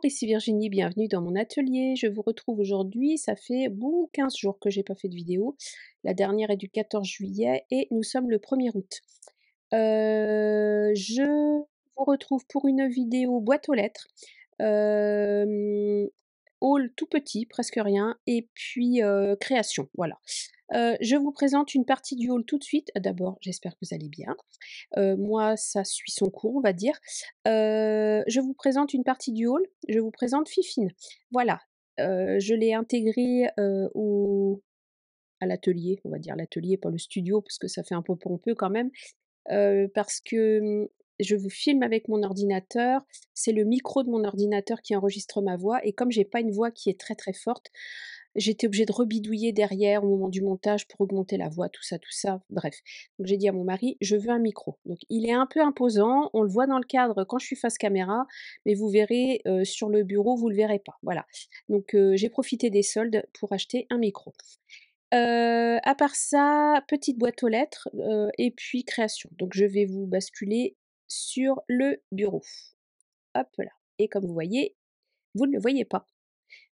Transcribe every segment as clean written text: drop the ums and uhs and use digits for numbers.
ici Virginie, bienvenue dans mon atelier. Je vous retrouve aujourd'hui, ça fait 15 jours que j'ai pas fait de vidéo. La dernière est du 14 juillet et nous sommes le 1er août. Je vous retrouve pour une vidéo boîte aux lettres. Hem, Haul tout petit, presque rien et puis, création, voilà. Je vous présente une partie du haul tout de suite. D'abord, j'espère que vous allez bien. Moi, ça suit son cours, on va dire. Je vous présente une partie du haul, je vous présente Fifine. Voilà, je l'ai intégrée, au à l'atelier, on va dire l'atelier, pas le studio, parce que ça fait un peu pompeux quand même, parce que, je vous filme avec mon ordinateur. C'est le micro de mon ordinateur qui enregistre ma voix et comme j'ai pas une voix qui est très, très forte, j'étais obligée de rebidouiller derrière au moment du montage pour augmenter la voix, tout ça, bref. Donc j'ai dit à mon mari: «Je veux un micro». Donc il est un peu imposant, on le voit dans le cadre quand je suis face caméra, mais vous verrez, sur le bureau, vous le verrez pas, voilà. Donc j'ai profité des soldes pour acheter un micro. À part ça, petite boîte aux lettres, et puis création. Donc je vais vous basculer sur le bureau. Hop là et comme vous voyez, vous ne le voyez pas.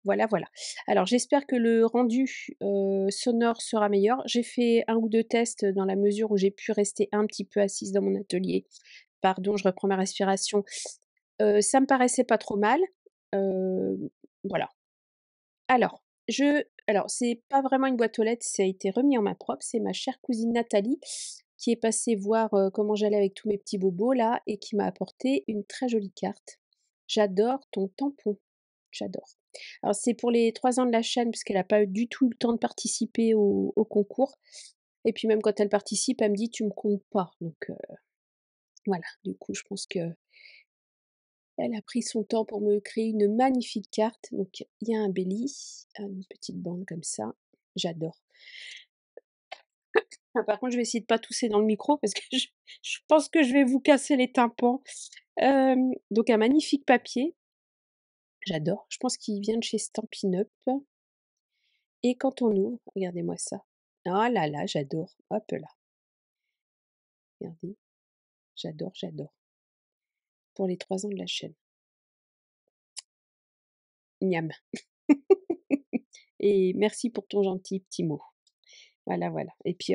Voilà, voilà. Alors j'espère que le rendu, sonore sera meilleur. J'ai fait un ou 2 tests dans la mesure où j'ai pu rester un petit peu assise dans mon atelier. Pardon, je reprends ma respiration. Ça me paraissait pas trop mal. Voilà. Alors c'est pas vraiment une boîte aux lettres, ça a été remis en main propre. C'est ma chère cousine Nathalie qui est passée voir, comment j'allais avec tous mes petits bobos là et qui m'a apporté une très jolie carte. «J'adore ton tampon». J'adore. Alors c'est pour les 3 ans de la chaîne puisqu'elle a pas eu du tout eu le temps de participer au concours et puis même quand elle participe, elle me dit: «Tu me comptes pas», donc voilà. Du coup, je pense qu'elle a pris son temps pour me créer une magnifique carte. Donc il y a un belly, une petite bande comme ça. J'adore. Ah, par contre, je vais essayer de pas tousser dans le micro parce que je pense que je vais vous casser les tympans. Donc un magnifique papier. J'adore. Je pense qu'il vient de chez Stampin' Up et quand on ouvre, regardez-moi ça. Oh là là, j'adore. Hop là, regardez. J'adore, j'adore. Pour les 3 ans de la chaîne. Miam. Et merci pour ton gentil petit mot. Voilà, voilà. Et puis,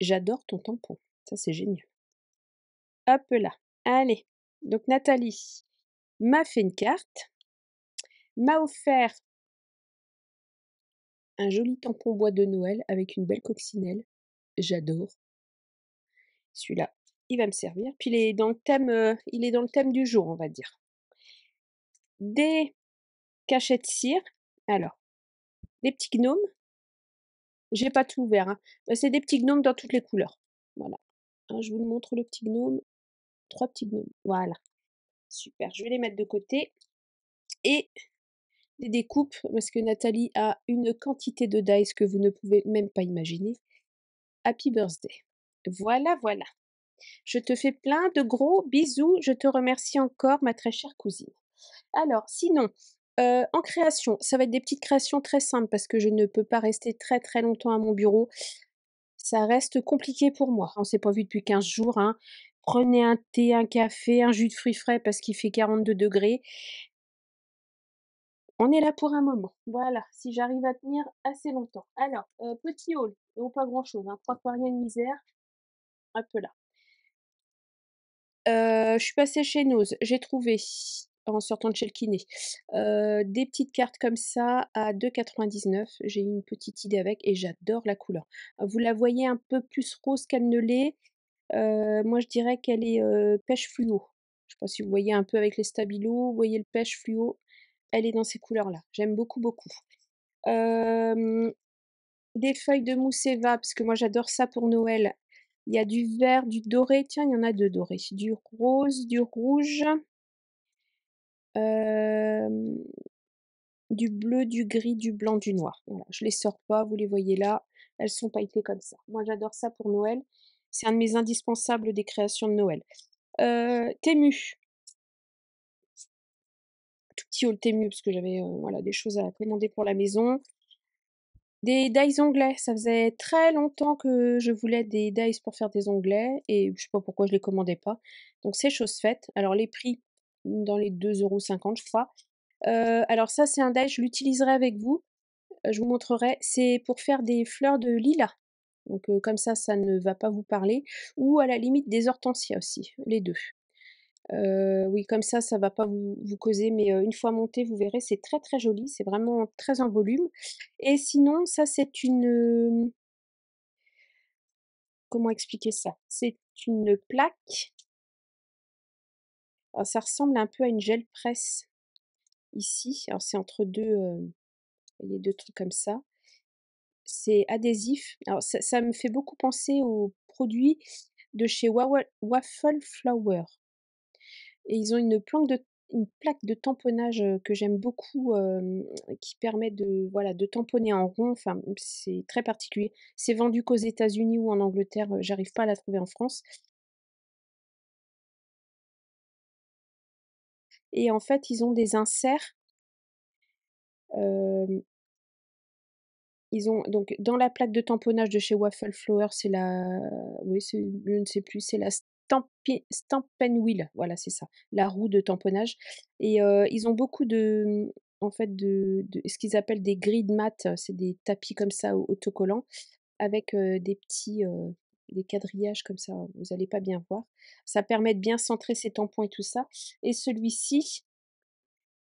j'adore ton tampon. Ça, c'est génial. Hop là. Allez. Donc Nathalie m'a fait une carte, m'a offert un joli tampon bois de Noël avec une belle coccinelle. J'adore. Celui-là, il va me servir. Puis il est dans le thème du jour, on va dire. Des cachettes cire. Alors, des petits gnomes. J'ai pas tout ouvert, hein. C'est des petits gnomes dans toutes les couleurs. Voilà. Hein, je vous montre le petit gnome. 3 petits gnomes. Voilà. Super. Je vais les mettre de côté et des découpes parce que Nathalie a une quantité de dice que vous ne pouvez même pas imaginer. Happy birthday. Voilà, voilà. Je te fais plein de gros bisous. Je te remercie encore, ma très chère cousine. Alors, sinon, en création, ça va être des petites créations très simples parce que je ne peux pas rester très, très longtemps à mon bureau. Ça reste compliqué pour moi. On s'est pas vu depuis 15 jours, hein. Prenez un thé, un café, un jus de fruits frais parce qu'il fait 42 degrés. On est là pour un moment. Voilà, si j'arrive à tenir assez longtemps. Alors, petit haul, donc pas grand-chose, hein, 3 fois rien de misère. Hop là. Je suis passée chez Nose, j'ai trouvé, en sortant de chez le kiné, des petites cartes comme ça à 2,99 €. J'ai une petite idée avec et j'adore la couleur. Vous la voyez un peu plus rose qu'elle ne l'est. Moi je dirais qu'elle est, pêche fluo. Je sais pas si vous voyez un peu avec les stabilos, vous voyez le pêche fluo? Elle est dans ces couleurs-là. J'aime beaucoup, beaucoup. Hem, des feuilles de mousse Eva, parce que moi j'adore ça pour Noël. Il y a du vert, du doré, tiens, il y en a 2 dorés, du rose, du rouge, hem, du bleu, du gris, du blanc, du noir. Voilà, je les sors pas, vous les voyez là, elles sont pailletées comme ça. Moi j'adore ça pour Noël, c'est un de mes indispensables des créations de Noël. Temu, tout petit haul Temu parce que j'avais, voilà, des choses à commander pour la maison. Des dies onglets, ça faisait très longtemps que je voulais des dies pour faire des onglets et je sais pas pourquoi je les commandais pas. Donc c'est chose faite. Alors les prix, dans les 2,50 € je crois. Alors ça, c'est un die, je l'utiliserai avec vous, je vous montrerai. C'est pour faire des fleurs de lilas, donc comme ça ne va pas vous parler, ou à la limite des hortensias aussi, les 2. Oui, comme ça va pas vous causer, mais une fois monté, vous verrez, c'est très, très joli, c'est vraiment très en volume. Et sinon, ça, c'est une, comment expliquer ça? C'est une plaque, alors ça ressemble un peu à une gel presse ici, alors c'est entre 2, vous voyez 2 trucs comme ça. C'est adhésif, alors ça me fait beaucoup penser aux produits de chez Waffle Flower. Et ils ont une plaque de tamponnage, que j'aime beaucoup, qui permet de, voilà, de tamponner en rond, enfin, c'est très particulier. C'est vendu qu'aux États-Unis ou en Angleterre, j'arrive pas à la trouver en France. Et en fait, ils ont des inserts, hem, ils ont donc dans la plaque de tamponnage de chez Waffle Flower, c'est la, oui, c'est, je ne sais plus, c'est la Stampen Wheel, voilà, c'est ça, la roue de tamponnage. Et ils ont beaucoup de, en fait, de ce qu'ils appellent des grid mats, c'est des tapis comme ça autocollants avec, des quadrillages comme ça, vous allez pas bien voir. Ça permet de bien centrer ses tampons et tout ça. Et celui-ci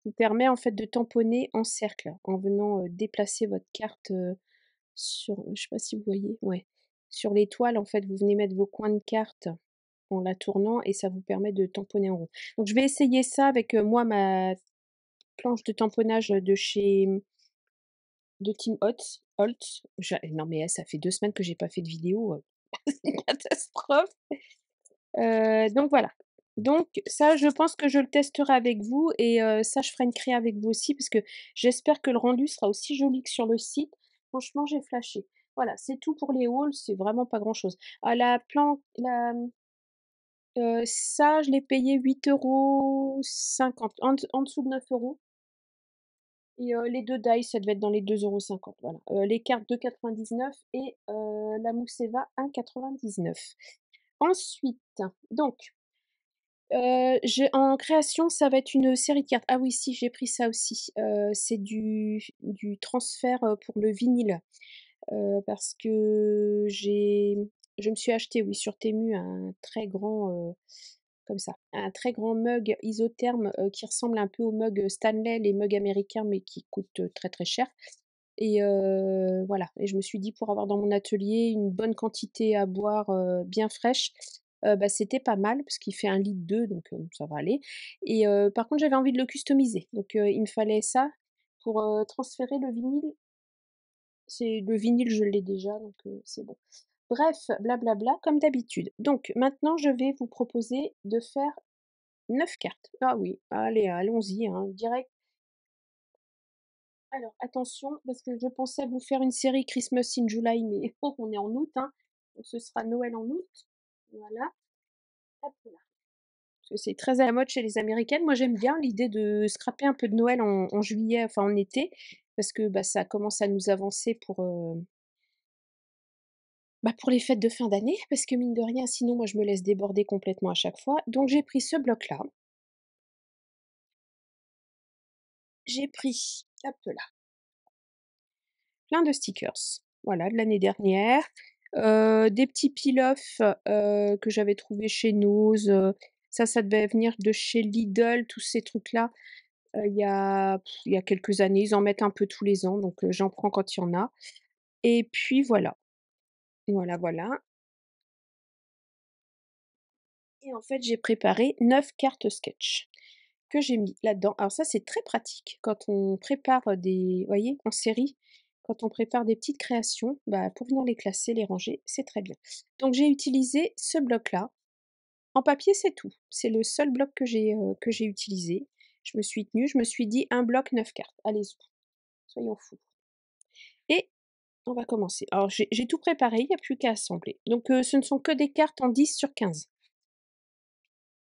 vous permet en fait de tamponner en cercle, en venant, déplacer votre carte, sur, je sais pas si vous voyez? Ouais. Sur l'étoile, en fait, vous venez mettre vos coins de carte en la tournant et ça vous permet de tamponner en rond. Donc je vais essayer ça avec, moi, ma planche de tamponnage, de chez, de Tim Holtz. Non mais ça fait 2 semaines que j'ai pas fait de vidéo, c'est une catastrophe. Donc voilà. Donc ça, je pense que je le testerai avec vous. Et ça, je ferai une créa avec vous aussi parce que j'espère que le rendu sera aussi joli que sur le site. Franchement, j'ai flashé. Voilà, c'est tout pour les hauls, c'est vraiment pas grand-chose. Ah, ça, je l'ai payé 8,50 €, en dessous de 9 €. Et les 2 dice, ça devait être dans les 2,50 €, voilà. Les cartes 2,99 et la mousse Eva 1,99 €. Ensuite, donc j'ai en création, ça va être une série de cartes. Ah oui, si, j'ai pris ça aussi. C'est du transfert, pour le vinyle, parce que je me suis acheté, oui, sur Temu, un très grand, comme ça, un très grand mug isotherme, qui ressemble un peu aux mugs Stanley, les mugs américains, mais qui coûtent, très, très cher. Et voilà, et je me suis dit, pour avoir dans mon atelier une bonne quantité à boire, bien fraîche, bah, c'était pas mal parce qu'il fait 1,2 litre, donc ça va aller. Et par contre, j'avais envie de le customiser, donc il me fallait ça pour, transférer le vinyle. C'est le vinyle, je l'ai déjà, donc c'est bon. Bref, blablabla, comme d'habitude. Donc maintenant, je vais vous proposer de faire 9 cartes. Ah oui, allez, allons-y, hein, direct. Alors attention, parce que je pensais vous faire une série Christmas in July, mais on est en août, hein, donc ce sera Noël en août. Voilà, hop là. Parce que c'est très à la mode chez les Américaines. Moi, j'aime bien l'idée de scraper un peu de Noël en juillet, enfin en été, parce que bah, ça commence à nous avancer pour, bah, pour les fêtes de fin d'année, parce que mine de rien, sinon moi je me laisse déborder complètement à chaque fois. Donc j'ai pris ce bloc-là. J'ai pris, hop là, plein de stickers, voilà, de l'année dernière. Des petits peel-off, que j'avais trouvé chez Nose, ça devait venir de chez Lidl, tous ces trucs-là, il y a quelques années. Ils en mettent un peu tous les ans, donc j'en prends quand il y en a. Et puis voilà, voilà, voilà. Et en fait, j'ai préparé 9 cartes sketch que j'ai mis là-dedans. Alors ça, c'est très pratique quand on prépare, des, vous voyez, en série, quand on prépare des petites créations, bah, pour venir les classer, les ranger, c'est très bien. Donc j'ai utilisé ce bloc-là. En papier, c'est tout. C'est le seul bloc que j'ai utilisé. Je me suis tenue, je me suis dit: «Un bloc, 9 cartes, allez-y, soyons fous». Et on va commencer. Alors j'ai tout préparé, il n'y a plus qu'à assembler. Donc ce ne sont que des cartes en 10/15.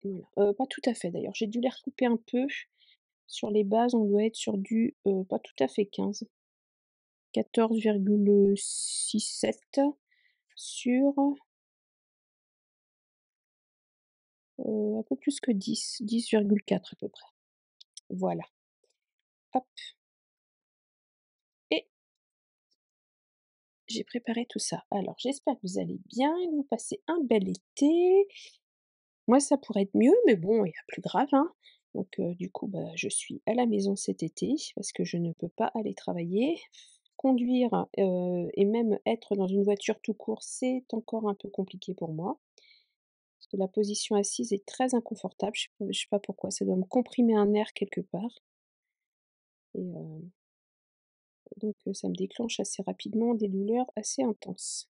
Voilà, pas tout à fait d'ailleurs, j'ai dû les recouper un peu. Sur les bases, on doit être sur du, pas tout à fait 15, 14,67 sur, un peu plus que 10, 10,4 à peu près. Voilà. Hop, et j'ai préparé tout ça. Alors j'espère que vous allez bien et que vous passez un bel été. Moi ça pourrait être mieux, mais bon, il y a plus grave, hein. Donc du coup, bah, je suis à la maison cet été parce que je ne peux pas aller travailler. Conduire, et même être dans une voiture tout court, c'est encore un peu compliqué pour moi. Parce que la position assise est très inconfortable, je sais pas pourquoi, ça doit me comprimer un nerf quelque part et donc ça me déclenche assez rapidement des douleurs assez intenses.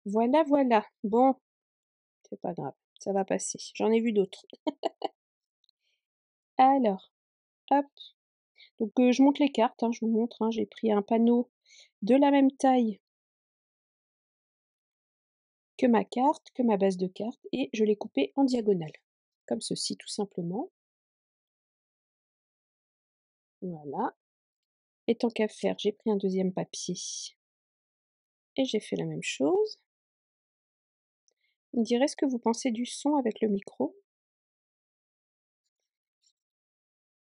Voilà, voilà. Bon, c'est pas grave, ça va passer. J'en ai vu d'autres. Alors, hop, donc je monte les cartes, hein, je vous montre, hein. J'ai pris un panneau de la même taille que ma carte, que ma base de cartes et je l'ai coupé en diagonale, comme ceci tout simplement. Voilà, et tant qu'à faire, j'ai pris un deuxième papier et j'ai fait la même chose. Vous me direz ce que vous pensez du son avec le micro.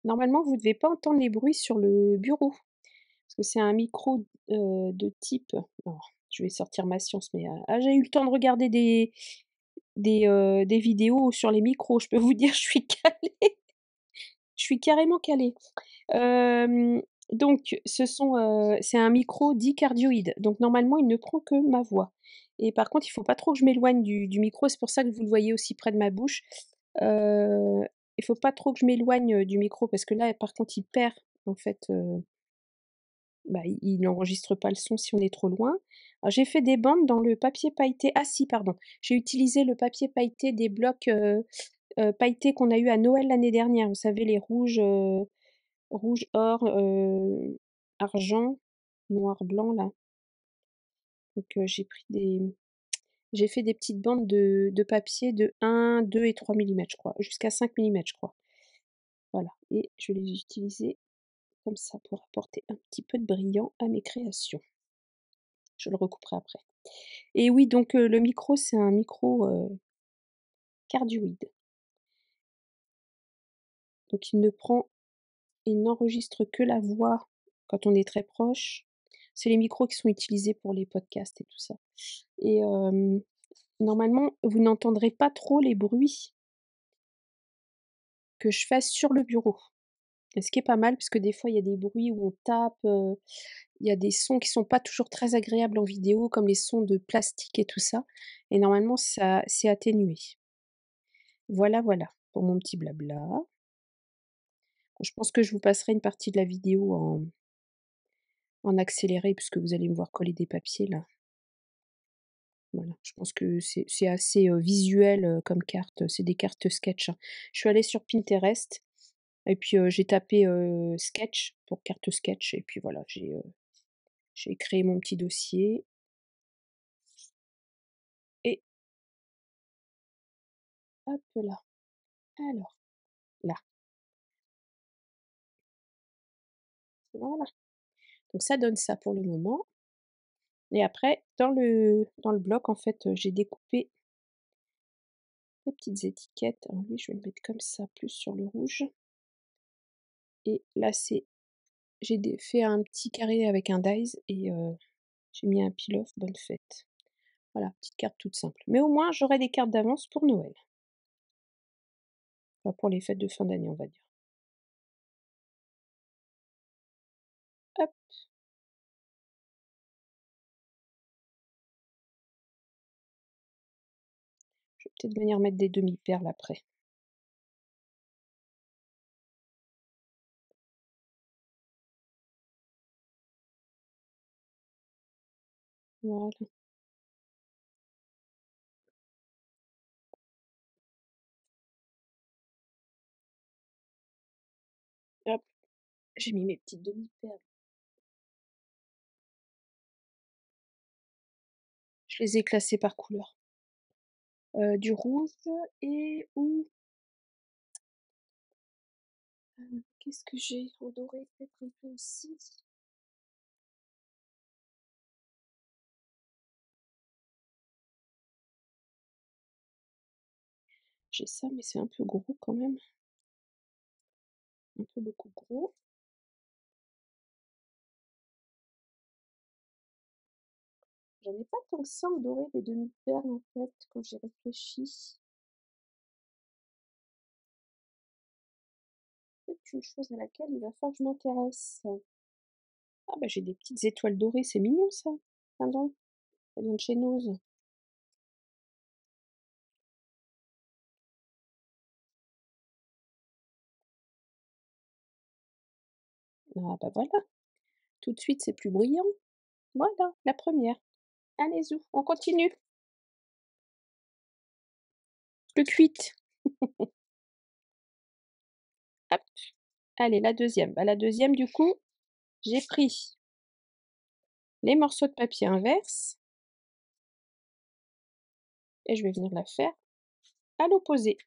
Normalement, vous ne devez pas entendre les bruits sur le bureau, parce que c'est un micro, de type alors, je vais sortir ma science, mais, j'ai eu le temps de regarder des vidéos sur les micros, je peux vous dire, je suis calée, je suis carrément calée. Hem, donc c'est un micro dit cardioïde, donc normalement, il ne prend que ma voix et par contre, il faut pas trop que je m'éloigne du micro, c'est pour ça que vous le voyez aussi près de ma bouche. Heu, il faut pas trop que je m'éloigne, du micro parce que là, par contre, il perd en fait, bah, il n'enregistre pas le son si on est trop loin. Alors j'ai fait des bandes dans le papier pailleté ah si, pardon, j'ai utilisé le papier pailleté des blocs, pailletés qu'on a eu à Noël l'année dernière. Vous savez les rouges, rouge, or, argent, noir, blanc là. Donc j'ai fait des petites bandes de papier de 1, 2 et 3 millimètres, je crois, jusqu'à 5 millimètres, je crois. Voilà, et je vais les utiliser comme ça pour apporter un petit peu de brillant à mes créations. Je le recouperai après. Et oui, donc le micro, c'est un micro, cardioïde. Donc il n'enregistre que la voix quand on est très proche. C'est les micros qui sont utilisés pour les podcasts et tout ça. Et normalement, vous n'entendrez pas trop les bruits que je fasse sur le bureau. Et ce qui est pas mal, parce que des fois, il y a des bruits où on tape, il y a des sons qui sont pas toujours très agréables en vidéo, comme les sons de plastique et tout ça. Et normalement, ça c'est atténué. Voilà, voilà, pour mon petit blabla. Je pense que je vous passerai une partie de la vidéo en accéléré, puisque vous allez me voir coller des papiers là. Voilà, je pense que c'est assez, visuel, comme carte, c'est des cartes sketch, hein. Je suis allée sur Pinterest et puis, j'ai tapé, sketch pour carte sketch et puis voilà, j'ai créé mon petit dossier et hop là. Alors, là, voilà. Donc ça donne ça pour le moment et après dans le bloc en fait, j'ai découpé des petites étiquettes. Alors lui, je vais le mettre comme ça, plus sur le rouge et là fait un petit carré avec un dies et j'ai mis un peel off bonne fête. Voilà, petite carte toute simple. Mais au moins, j'aurai des cartes d'avance pour Noël. Enfin, pour les fêtes de fin d'année, on va dire. Hop, je vais peut-être venir mettre des demi-perles après. Voilà, hop, j'ai mis mes petites demi-perles. Je les ai classées par couleur. Du rouge et où qu'est-ce que j'ai en doré peut-être un peu aussi? J'ai ça, mais c'est un peu gros quand même, un peu beaucoup gros. J'en ai pas tant que ça en doré des demi-perles en fait, quand j'y réfléchis. C'est une chose à laquelle il va falloir que je m'intéresse. Ah bah j'ai des petites étoiles dorées, c'est mignon ça. Tiens donc, ça vient de chez Nose. Ah bah voilà, tout de suite c'est plus brillant. Voilà, la première. Allez zou, on continue. Plus cuite. Hop. Allez, la deuxième. Bah, la deuxième, du coup, j'ai pris les morceaux de papier inverse et je vais venir la faire à l'opposé.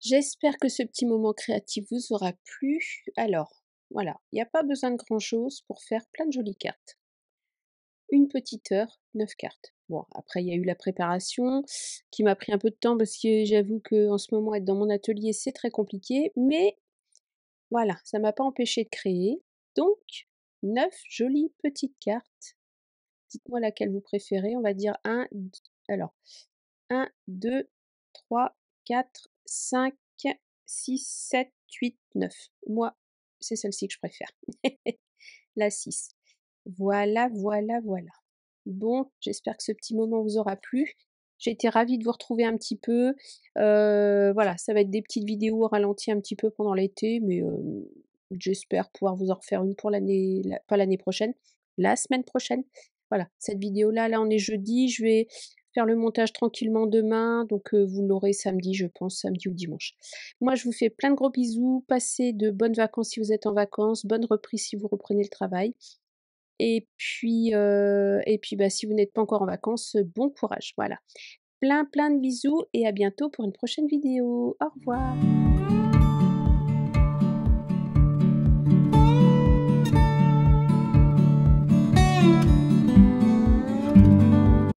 J'espère que ce petit moment créatif vous aura plu. Alors, voilà, il n'y a pas besoin de grand-chose pour faire plein de jolies cartes. Une petite heure, 9 cartes. Bon, après il y a eu la préparation qui m'a pris un peu de temps parce que j'avoue qu'en ce moment être dans mon atelier, c'est très compliqué, mais voilà, ça m'a pas empêché de créer. Donc 9 jolies petites cartes. Dites-moi laquelle vous préférez, on va dire alors 1, 2, 3, 4, 5, 6, 7, 8, 9. Moi, c'est celle-ci que je préfère. La 6. Voilà, voilà, voilà. Bon, j'espère que ce petit moment vous aura plu. J'ai été ravie de vous retrouver un petit peu. Voilà, ça va être des petites vidéos au ralenti un petit peu pendant l'été, mais j'espère pouvoir vous en refaire une pour pas l'année prochaine, la semaine prochaine. Voilà, cette vidéo-là, là on est jeudi, je vais faire le montage tranquillement demain, donc vous l'aurez samedi, je pense, samedi ou dimanche. Moi, je vous fais plein de gros bisous, passez de bonnes vacances si vous êtes en vacances, bonne reprise si vous reprenez le travail. Et puis, bah, si vous n'êtes pas encore en vacances, bon courage, voilà. Plein, plein de bisous et à bientôt pour une prochaine vidéo. Au revoir.